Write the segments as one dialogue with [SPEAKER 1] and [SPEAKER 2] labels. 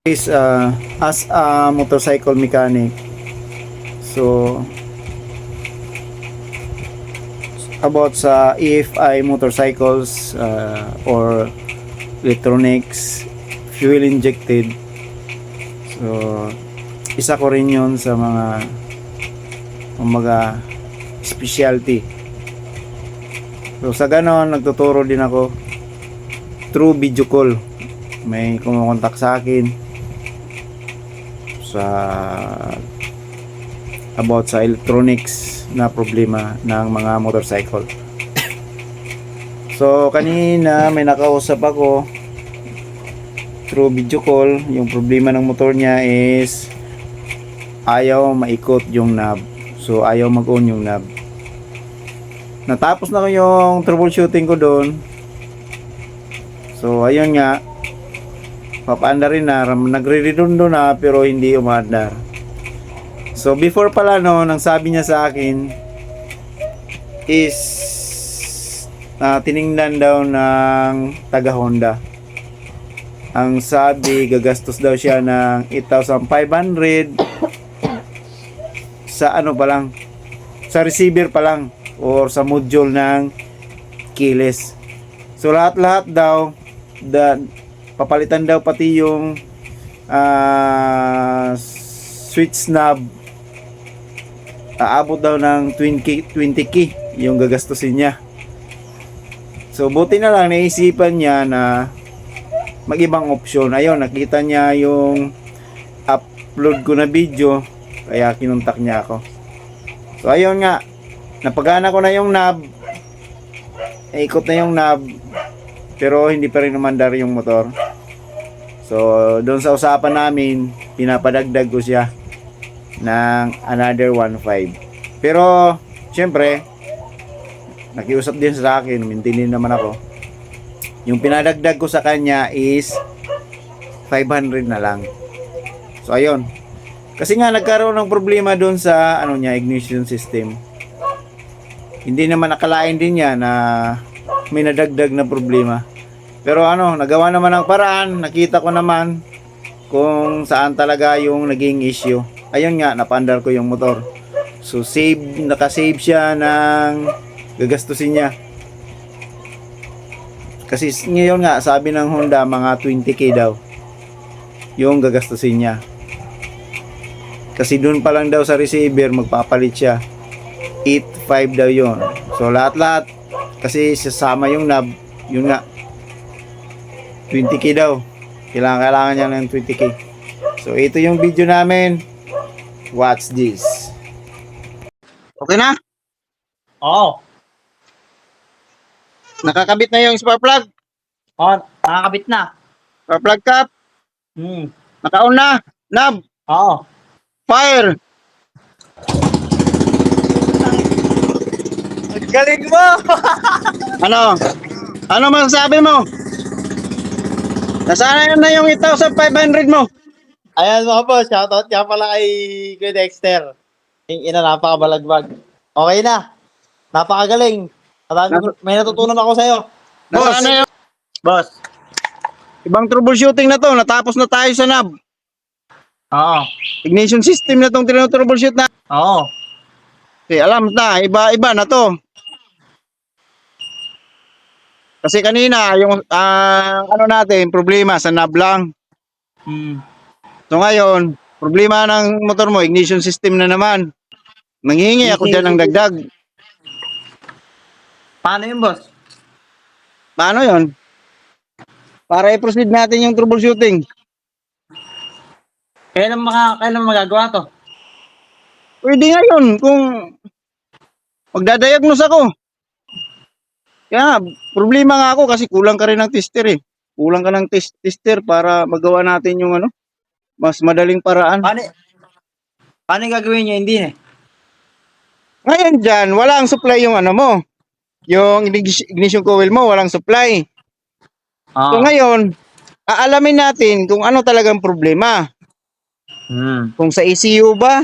[SPEAKER 1] Is as a motorcycle mechanic, so about sa EFI motorcycles or electronics fuel injected, so isa ko rin yun sa mga specialty. So sa ganon nagtuturo din ako through video call. May kumukontak sa akin sa about sa electronics na problema ng mga motorcycle. So kanina may nakausap ako through video call. Yung problema ng motor niya is ayaw maikot yung knob, so ayaw mag-on yung knob. Natapos na ko yung troubleshooting ko doon. So ayun nga, papaandar rin na, nagre-redundo na pero hindi umaandar. So before pala no, nang sabi niya sa akin is tiningnan daw ng taga Honda. Ang sabi gagastos daw siya ng 8,500 sa ano pa lang, sa receiver pa lang or sa module ng keyless. So lahat-lahat daw papalitan daw pati yung switch knob, aabot daw ng 20k yung gagastusin niya. So buti na lang naisipan niya na mag-ibang option. Ayun, nakita niya yung upload ko na video, kaya kinuntak niya ako. So ayun nga, napagana ko na yung knob, ikot na yung knob, pero hindi pa rin umandar yung motor. So doon sa usapan namin, pinapadagdag ko siya ng another 1.5. Pero syempre nakiusap din sa akin, maintain naman ako. Yung pinadagdag ko sa kanya is 500 na lang. So ayun, kasi nga nagkaroon ng problema doon sa ano niya, ignition system. Hindi naman nakalain din niya na may nadagdag na problema. Pero ano, nagawa naman ng paraan. Nakita ko naman kung saan talaga yung naging issue. Ayun nga, napandar ko yung motor. So nakasave siya ng gagastusin niya. Kasi ngayon nga, sabi ng Honda, mga 20k daw yung gagastusin niya. Kasi doon pa lang daw sa receiver, magpapalit siya. 8.5 daw yun. So lahat-lahat, kasi sasama yung knob, yun nga, 20k daw. Kailangan niya ng 20k. So ito yung video namin. Watch this. Okay na?
[SPEAKER 2] Oo.
[SPEAKER 1] Nakakabit na yung spark plug.
[SPEAKER 2] Oo, nakakabit na.
[SPEAKER 1] Spark plug cap. Naka-on na. Knob.
[SPEAKER 2] Oo.
[SPEAKER 1] Fire.
[SPEAKER 2] Galing mo!
[SPEAKER 1] Ano? Ano masasabi mo? Nasaan na yung 8,500 mo?
[SPEAKER 2] Ayan mga boss, shoutout nga pala kay Kuya Dexter. Yung ina, napakabalagbag. Okay na. Napakagaling. May natutunan ako sa'yo.
[SPEAKER 1] Nasaan na yung
[SPEAKER 2] Boss.
[SPEAKER 1] ibang troubleshooting na to? Natapos na tayo sa knob.
[SPEAKER 2] Oo.
[SPEAKER 1] Ignition system na tong tinotroubleshoot na.
[SPEAKER 2] Oo.
[SPEAKER 1] Okay, alam na, iba-iba na to. Kasi kanina, yung ano natin, problema sa knob lang. So ngayon, problema ng motor mo, ignition system na naman. Manghihingi ako dyan ng dagdag.
[SPEAKER 2] Paano yun, boss?
[SPEAKER 1] Paano yon? Para i-proceed natin yung troubleshooting.
[SPEAKER 2] Kailan magagawa to?
[SPEAKER 1] Pwede ngayon kung magdadiagnose ako. Kaya problema nga ako kasi kulang ka rin ng tester eh. Kulang ka ng tester para magawa natin yung ano, mas madaling paraan.
[SPEAKER 2] Paano yung gagawin niya? Hindi eh.
[SPEAKER 1] Ngayon dyan, walang supply yung ano mo. Yung ignition coil mo, walang supply.
[SPEAKER 2] Oo.
[SPEAKER 1] So ngayon, aalamin natin kung ano talagang problema. Kung sa ECU ba?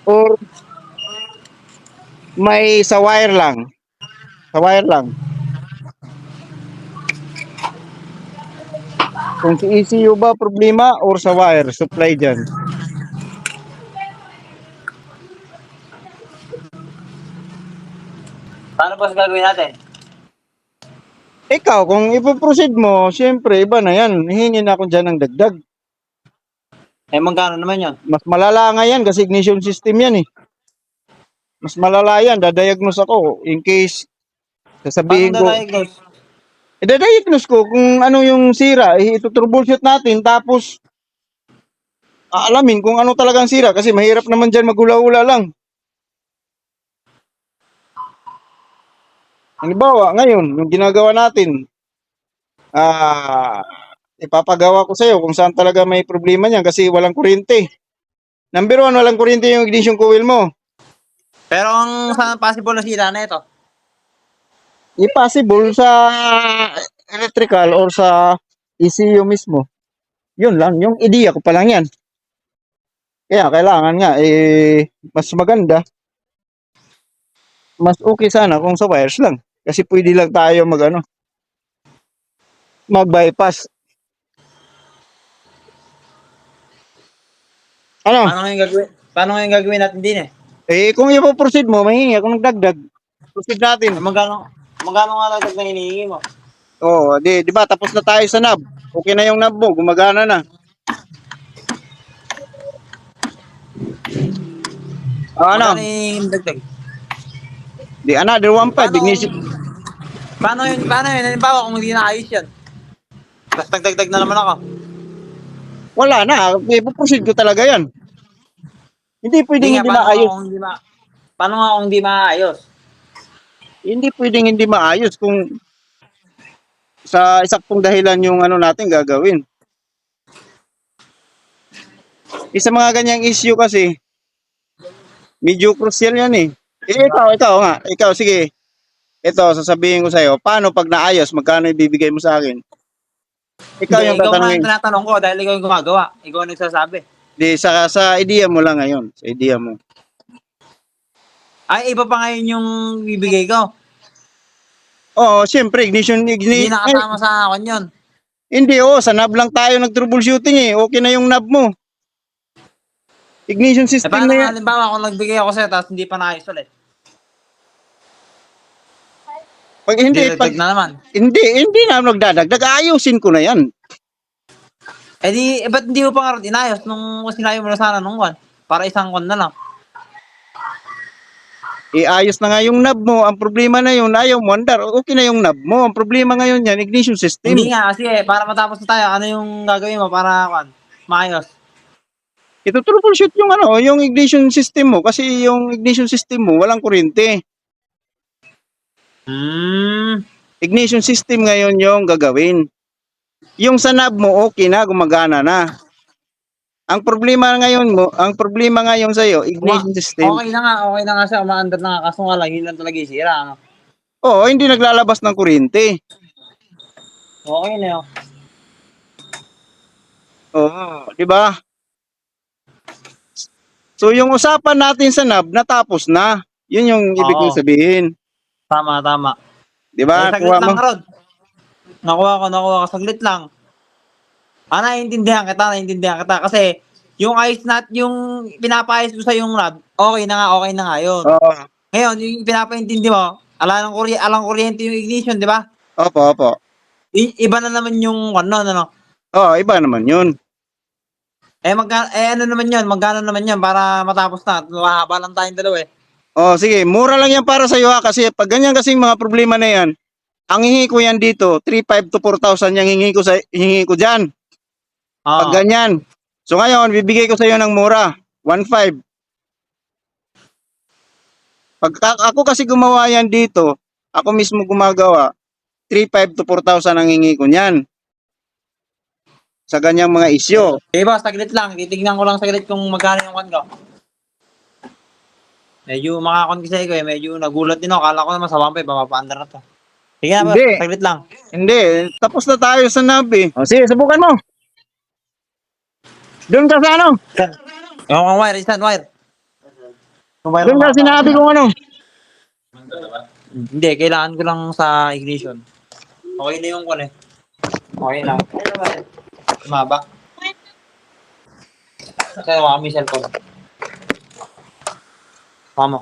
[SPEAKER 1] Or may sa wire lang. Sa wire lang. Kung si ECU ba problema or sa wire supply dyan.
[SPEAKER 2] Paano boss gagawin natin?
[SPEAKER 1] Ikaw, kung ipoproceed mo, syempre, iba na yan. Hihingi na ako dyan ng dagdag.
[SPEAKER 2] Eh, magkano naman yun?
[SPEAKER 1] Mas malala nga yan kasi ignition system yan eh. Mas malala yan, dadiagnose ako in case
[SPEAKER 2] Paano
[SPEAKER 1] sasabihin ko.
[SPEAKER 2] na-diagnose?
[SPEAKER 1] Dadiagnose ko kung ano yung sira, ito troubleshoot natin tapos aalamin kung ano talagang sira kasi mahirap naman dyan magula-ula lang. Halimbawa, ngayon, yung ginagawa natin, ipapagawa ko sa'yo kung saan talaga may problema niyan kasi walang kuryente. Number one, walang kuryente yung ignition coil mo.
[SPEAKER 2] Pero ang saan possible na sila na ito?
[SPEAKER 1] Possible sa electrical or sa ECU mismo. Yun lang, yung idea ko pa lang yan. Kaya kailangan nga, mas maganda, mas okay sana kung sa wires lang. Kasi pwede lang tayo mag-bypass. Ano?
[SPEAKER 2] Paano ngayon gagawin natin din eh?
[SPEAKER 1] Kung ipo-proceed mo, mahingi ako ng dagdag. Proceed natin.
[SPEAKER 2] Eh, magkano nga dagdag na hinihingi mo?
[SPEAKER 1] Oo, di ba tapos na tayo sa knob. Okay na yung knob mo, gumagana na. Ano?
[SPEAKER 2] Magkano hinihingi dagdag?
[SPEAKER 1] Di another 1.5
[SPEAKER 2] Paano,
[SPEAKER 1] ignition.
[SPEAKER 2] paano yun? Halimbawa kung hindi naayos yan. Tapos dagdag na naman ako.
[SPEAKER 1] Wala na, ipo-proceed ko talaga yan. Hindi pwedeng hindi maayos.
[SPEAKER 2] Paano nga kung hindi maayos?
[SPEAKER 1] Hindi pwedeng hindi maayos kung sa isaktong dahilan yung natin gagawin. Sa mga ganyang issue kasi, medyo crucial yan eh. Ikaw, sige. Ito, sasabihin ko sa'yo, paano pag naayos, magkano ibibigay mo sa akin? Ikaw yung
[SPEAKER 2] Ikaw nga
[SPEAKER 1] tatanungin.
[SPEAKER 2] ang tinatanong ko dahil ikaw yung gumagawa. Ikaw ang nagsasabi.
[SPEAKER 1] Di, sa idea mo lang ngayon. Sa idea mo.
[SPEAKER 2] Ay, iba pa ngayon yung bibigay ko.
[SPEAKER 1] Oo, siyempre, ignition.
[SPEAKER 2] Hindi nakasama sa akin yun.
[SPEAKER 1] Hindi, sa knob lang tayo nag-troubleshooting eh. Okay na yung knob mo. Ignition
[SPEAKER 2] Eh,
[SPEAKER 1] system
[SPEAKER 2] paano
[SPEAKER 1] na
[SPEAKER 2] nga
[SPEAKER 1] yan.
[SPEAKER 2] halimbawa kung nagbigay ako sa'yo tapos hindi pa naayos ulit?
[SPEAKER 1] Pag
[SPEAKER 2] Dagdag na naman.
[SPEAKER 1] hindi na nagdadagdag. Ayusin ko na yan.
[SPEAKER 2] Ba't hindi mo pa nga rin inayos nung sinabi mo na sana nung one? Para isang kon na lang.
[SPEAKER 1] Ayos na nga yung knob mo. Ang problema na yun, ayaw mo andar. Okay na yung knob mo. Ang problema ngayon yan, ignition system.
[SPEAKER 2] Hindi nga kasi para matapos na tayo, ano yung gagawin mo para maayos?
[SPEAKER 1] Ito troubleshoot yung ignition system mo kasi yung ignition system mo walang kuryente. Ignition system ngayon yung gagawin. Yung sa knob mo okay na, gumagana na. Ang problema ngayon sa iyo, ignition system.
[SPEAKER 2] Okay na nga siya, umaandar na nga, kaso nga lang, yun lang talaga yung sira, ano?
[SPEAKER 1] Oo, hindi naglalabas ng kuryente.
[SPEAKER 2] Okay na yun.
[SPEAKER 1] Oo, di ba? So yung usapan natin sa knob natapos na. Yun yung ibig kong sabihin.
[SPEAKER 2] Tama.
[SPEAKER 1] Di ba?
[SPEAKER 2] Saglit lang, Rod. Nakuha ko, saglit lang. Naiintindihan kita kasi yung yung pinapaayos ko sa yung lab, okay na nga yun.
[SPEAKER 1] Oo.
[SPEAKER 2] Ngayon, yung pinapaintindi mo, alang kuryente yung ignition, di ba?
[SPEAKER 1] Opo.
[SPEAKER 2] Iba na naman yung ano.
[SPEAKER 1] Oo, iba naman yun.
[SPEAKER 2] Ano naman yun? Magkano naman yun para matapos na? Mahaba lang tayong dalawa eh.
[SPEAKER 1] Sige, mura lang yan para sa iyo kasi pag ganyan kasing mga problema na yan, ang hingi ko yan dito, 3,500 to 4,000 yung hingi ko diyan. Pag ganyan. So ngayon, bibigay ko sa iyo ng mura, 1,500. Pag ako kasi gumawa yan dito, ako mismo gumagawa, 3,500 to 4,000 ang hingi ko niyan. Sa ganyang mga issue.
[SPEAKER 2] Okay boss, saglit lang. Titignan ko lang saglit kung magkano yung ko. Medyo makakon kasi ko eh. Medyo nagulat din ako. Kala ko naman sa 1.5, mapapaandar na to. Sige na boss, saglit lang.
[SPEAKER 1] Hindi, tapos na tayo sa nabi. Sige, subukan mo. Doon ka sa ano?
[SPEAKER 2] Yung wire, instant wire.
[SPEAKER 1] Doon ka sinabi kong ano?
[SPEAKER 2] Hindi, kailangan ko lang sa ignition. Okay na yung kon eh. Okay na. Maba. Kaya kami cellphone. Mamo.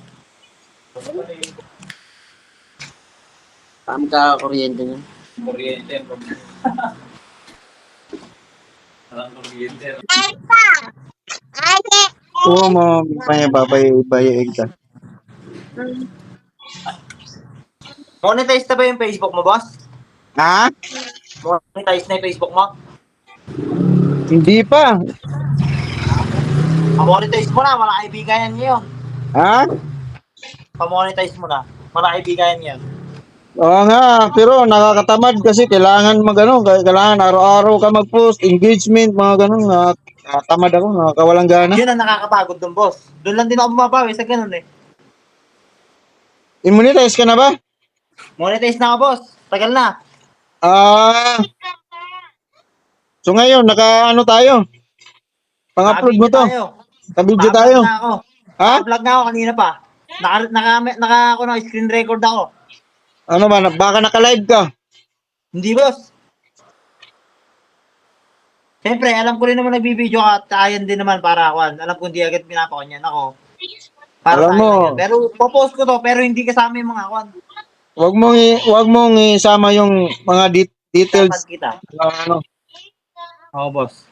[SPEAKER 2] Pam ka kuryente niya. Kuryente. Walang kuryente.
[SPEAKER 1] Oo mo, may babayig ka.
[SPEAKER 2] Monetize na ba yung Facebook mo, boss?
[SPEAKER 1] Ha?
[SPEAKER 2] Monetize na yung Facebook mo?
[SPEAKER 1] Hindi pa.
[SPEAKER 2] Pa-monetize mo na, wala kaibigan yun.
[SPEAKER 1] Ha?
[SPEAKER 2] Pa-monetize mo na, wala kaibigan yun.
[SPEAKER 1] Oo nga, pero nakakatamad kasi kailangan magano, kailangan araw-araw ka mag-post, engagement, mga ganun. Nakakatamad ako, nakakawalang gana.
[SPEAKER 2] Yun ang nakakapagod dun, boss. Doon lang din ako bumabawi sa ganun eh.
[SPEAKER 1] Immunize ka na ba?
[SPEAKER 2] Monetize na ako, boss. Tagal na.
[SPEAKER 1] Ah, so ngayon, naka ano tayo? Pang-upload mo
[SPEAKER 2] Naka-video
[SPEAKER 1] to.
[SPEAKER 2] tayo.
[SPEAKER 1] Ka-video
[SPEAKER 2] Naka-vlog
[SPEAKER 1] tayo.
[SPEAKER 2] na ako.
[SPEAKER 1] Ha?
[SPEAKER 2] Naka-vlog na ako kanina pa. Ako na, screen record ako.
[SPEAKER 1] Ano ba, baka naka-live ka?
[SPEAKER 2] Hindi, boss. Siyempre, alam ko rin naman nagbibideo ka at ayan din naman para ako. Alam ko hindi agad pinapakanyan ako. Para
[SPEAKER 1] Alam
[SPEAKER 2] sa akin
[SPEAKER 1] mo,
[SPEAKER 2] lang yun. Pero popost ko to, pero hindi kasama yung mga kwan.
[SPEAKER 1] wag mong isama yung mga
[SPEAKER 2] Tatad
[SPEAKER 1] details.
[SPEAKER 2] kita.
[SPEAKER 1] Ano.
[SPEAKER 2] Oo, boss.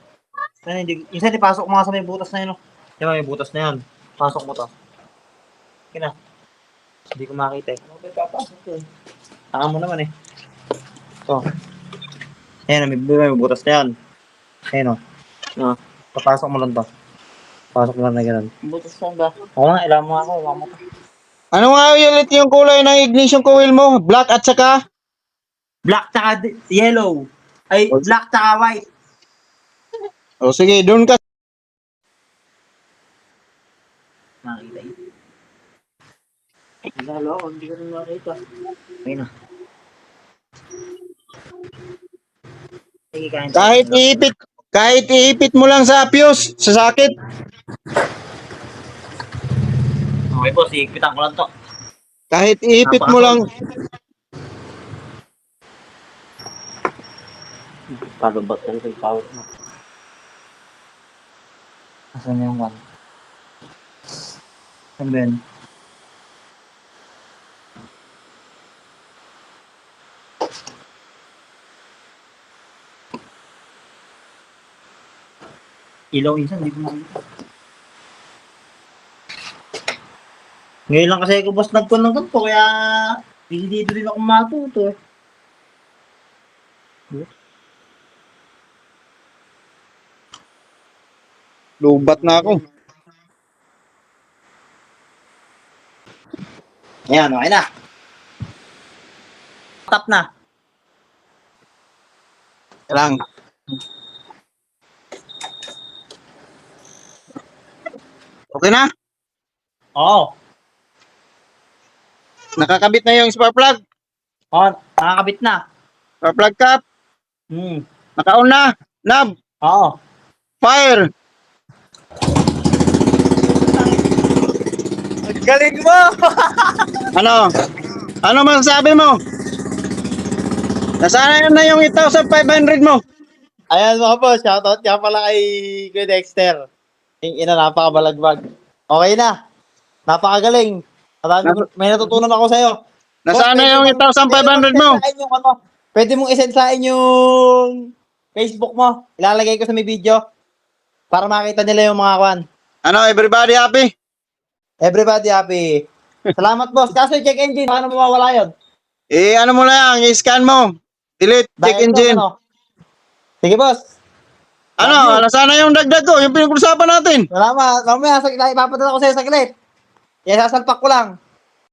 [SPEAKER 2] Sana hindi, minsan ipasok mo nga sa may butas na yun. Oh. Yan, may butas na yan. Pasok mo to. Kina. Hindi ko makita eh. Okay, papasok ko eh. Taka mo naman eh. Ito. Ayan, may butas na yan. Ayan o. No. Papasok mo lang to. Pasok mo lang na gano'n. Butas na ba? Oo nga, ilan mo ako. Ilan mo to.
[SPEAKER 1] Ano nga ulit yung kulay ng ignition coil mo? Black at saka?
[SPEAKER 2] Black tsaka yellow. Ay, black tsaka white.
[SPEAKER 1] O sige, doon ka.
[SPEAKER 2] Makita yun. Lalo ako, hindi ko rin makita. Ayun na. Sige, kain tayo.
[SPEAKER 1] Kahit iipit mo lang sa fuse, sa socket.
[SPEAKER 2] Okay po, sigpitan ko lang to.
[SPEAKER 1] Kahit iipit mo lang.
[SPEAKER 2] Palubat talaga yung power mo. Asan yung one? And then, ilaw insan, hindi ko makita. Ngayon lang kasi ako boss nagkuhan ng ganito, kaya hindi rin ako matuto eh.
[SPEAKER 1] Lubat na ako.
[SPEAKER 2] Ayan, okay na. Tap na.
[SPEAKER 1] Lang. Okay na?
[SPEAKER 2] Oo.
[SPEAKER 1] Nakakabit na yung spark plug.
[SPEAKER 2] Oh, nakakabit na.
[SPEAKER 1] Spark plug cap. Naka-on na. Knob.
[SPEAKER 2] Oo.
[SPEAKER 1] Fire.
[SPEAKER 2] Galing mo!
[SPEAKER 1] Ano? Ano masasabi mo? Nasaan na yung 1,500 mo?
[SPEAKER 2] Ayan mga boss, shoutout nga pala kay Kuya Dexter. Yung ina, napakabalagbag. Okay na. Napakagaling. May natutunan ako sa'yo.
[SPEAKER 1] Nasaan na yung 1,500 mo?
[SPEAKER 2] Pwede mong isend sa akin yung Facebook mo. Ilalagay ko sa may video. Para makita nila yung mga kwan.
[SPEAKER 1] Ano, everybody happy?
[SPEAKER 2] Everybody happy. Salamat boss. Kaso yung check engine, paano mawawala yun?
[SPEAKER 1] Ano mo lang, i-scan mo. Delete, check
[SPEAKER 2] Dahil
[SPEAKER 1] engine.
[SPEAKER 2] Ano? Sige boss.
[SPEAKER 1] Ano, nasaan na yung dagdag ko? Yung pinag-usapan natin.
[SPEAKER 2] Salamat. Mamaya, ipapadala ko sa'yo saglit. Kaya sasalpak ko lang.